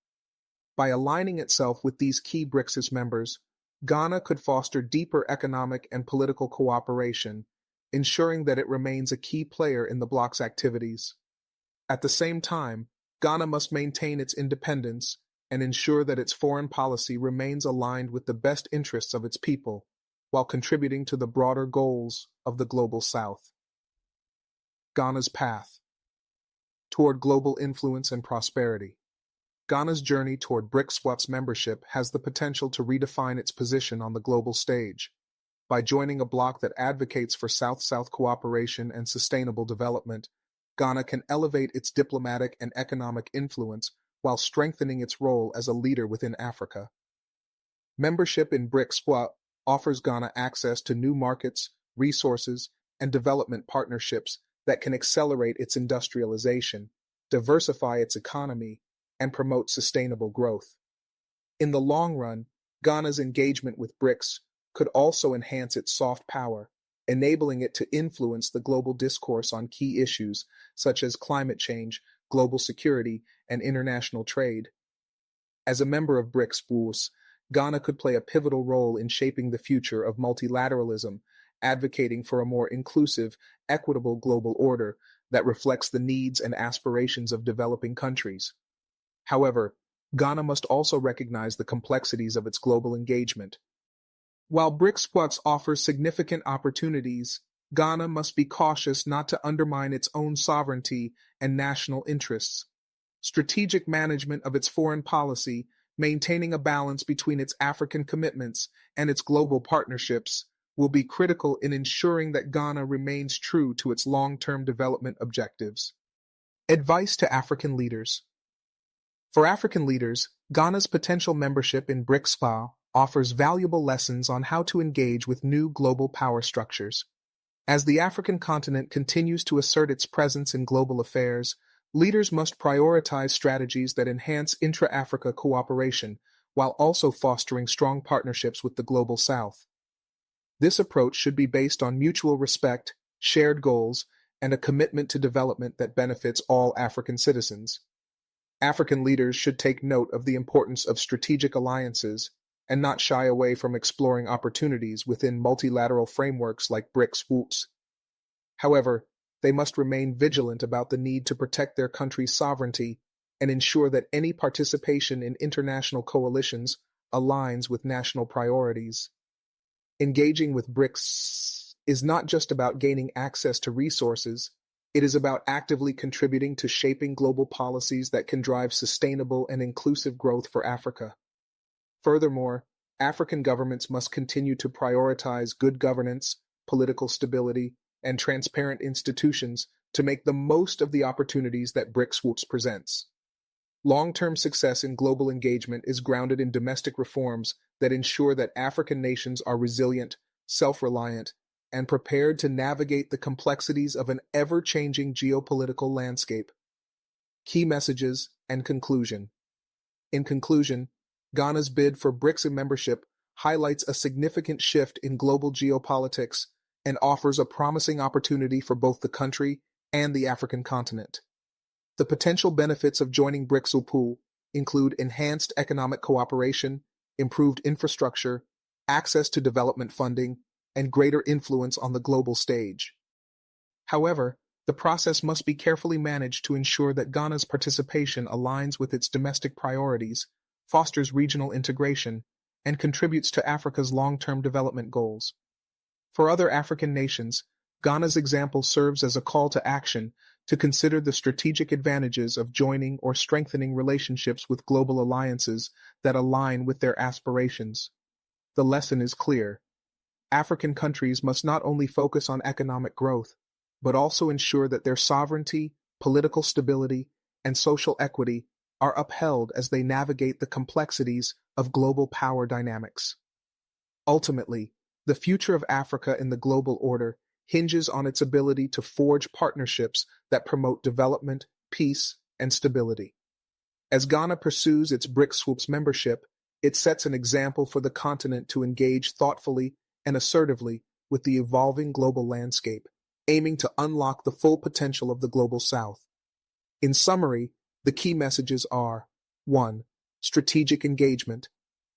A: By aligning itself with these key Brics members, Ghana could foster deeper economic and political cooperation, ensuring that it remains a key player in the bloc's activities. At the same time, Ghana must maintain its independence and ensure that its foreign policy remains aligned with the best interests of its people, while contributing to the broader goals of the Global South. Ghana's path toward global influence and prosperity. Ghana's journey toward Brics membership has the potential to redefine its position on the global stage. By joining a bloc that advocates for South-South cooperation and sustainable development, Ghana can elevate its diplomatic and economic influence while strengthening its role as a leader within Africa. Membership in Brics offers Ghana access to new markets, resources, and development partnerships that can accelerate its industrialization, diversify its economy, and promote sustainable growth. In the long run, Ghana's engagement with Brics could also enhance its soft power, enabling it to influence the global discourse on key issues such as climate change, global security, and international trade. As a member of Brics, Ghana could play a pivotal role in shaping the future of multilateralism, advocating for a more inclusive, equitable global order that reflects the needs and aspirations of developing countries. However, Ghana must also recognize the complexities of its global engagement. While Brics offers significant opportunities, Ghana must be cautious not to undermine its own sovereignty and national interests. Strategic management of its foreign policy, maintaining a balance between its African commitments and its global partnerships, will be critical in ensuring that Ghana remains true to its long-term development objectives. Advice to African leaders. For African leaders, Ghana's potential membership in Brics offers valuable lessons on how to engage with new global power structures. As the African continent continues to assert its presence in global affairs, leaders must prioritize strategies that enhance intra-Africa cooperation while also fostering strong partnerships with the Global South. This approach should be based on mutual respect, shared goals, and a commitment to development that benefits all African citizens. African leaders should take note of the importance of strategic alliances and not shy away from exploring opportunities within multilateral frameworks like Brics. However, they must remain vigilant about the need to protect their country's sovereignty and ensure that any participation in international coalitions aligns with national priorities. Engaging with Brics is not just about gaining access to resources, it is about actively contributing to shaping global policies that can drive sustainable and inclusive growth for Africa. Furthermore, African governments must continue to prioritize good governance, political stability, and transparent institutions to make the most of the opportunities that Brics presents. Long-term success in global engagement is grounded in domestic reforms that ensure that African nations are resilient, self-reliant, and prepared to navigate the complexities of an ever-changing geopolitical landscape. Key messages and conclusion. In conclusion, Ghana's bid for Brics membership highlights a significant shift in global geopolitics and offers a promising opportunity for both the country and the African continent. The potential benefits of joining Brics include enhanced economic cooperation, improved infrastructure, access to development funding, and greater influence on the global stage. However, the process must be carefully managed to ensure that Ghana's participation aligns with its domestic priorities, fosters regional integration, and contributes to Africa's long-term development goals. For other African nations, Ghana's example serves as a call to action to consider the strategic advantages of joining or strengthening relationships with global alliances that align with their aspirations. The lesson is clear. African countries must not only focus on economic growth, but also ensure that their sovereignty, political stability, and social equity are upheld as they navigate the complexities of global power dynamics. Ultimately, the future of Africa in the global order hinges on its ability to forge partnerships that promote development, peace, and stability. As Ghana pursues its Brics membership, it sets an example for the continent to engage thoughtfully and assertively with the evolving global landscape, aiming to unlock the full potential of the Global South. In summary, the key messages are: 1. Strategic engagement.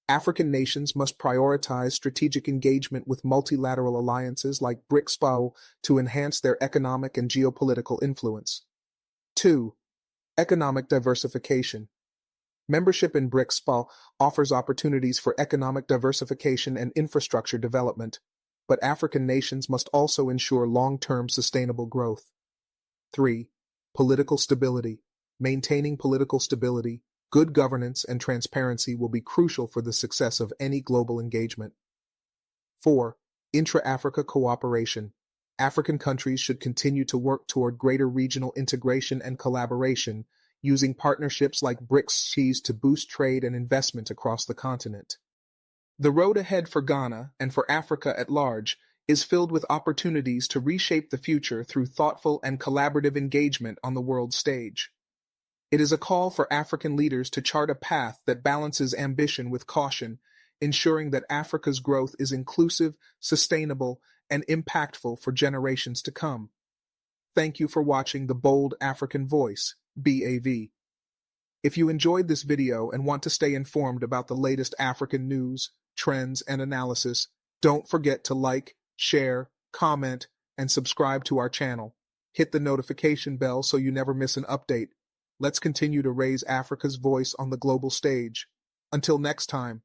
A: African nations must prioritize strategic engagement with multilateral alliances like Brics to enhance their economic and geopolitical influence. 2. Economic diversification. Membership in Brics offers opportunities for economic diversification and infrastructure development, but African nations must also ensure long-term sustainable growth. 3. Political stability. Maintaining political stability, good governance, and transparency will be crucial for the success of any global engagement. 4. Intra-Africa cooperation. African countries should continue to work toward greater regional integration and collaboration, using partnerships like Brics to boost trade and investment across the continent. The road ahead for Ghana and for Africa at large is filled with opportunities to reshape the future through thoughtful and collaborative engagement on the world stage. It is a call for African leaders to chart a path that balances ambition with caution, ensuring that Africa's growth is inclusive, sustainable, and impactful for generations to come. Thank you for watching The Bold African Voice, BAV. If you enjoyed this video and want to stay informed about the latest African news, trends, and analysis, don't forget to like, share, comment, and subscribe to our channel. Hit the notification bell so you never miss an update. Let's continue to raise Africa's voice on the global stage. Until next time.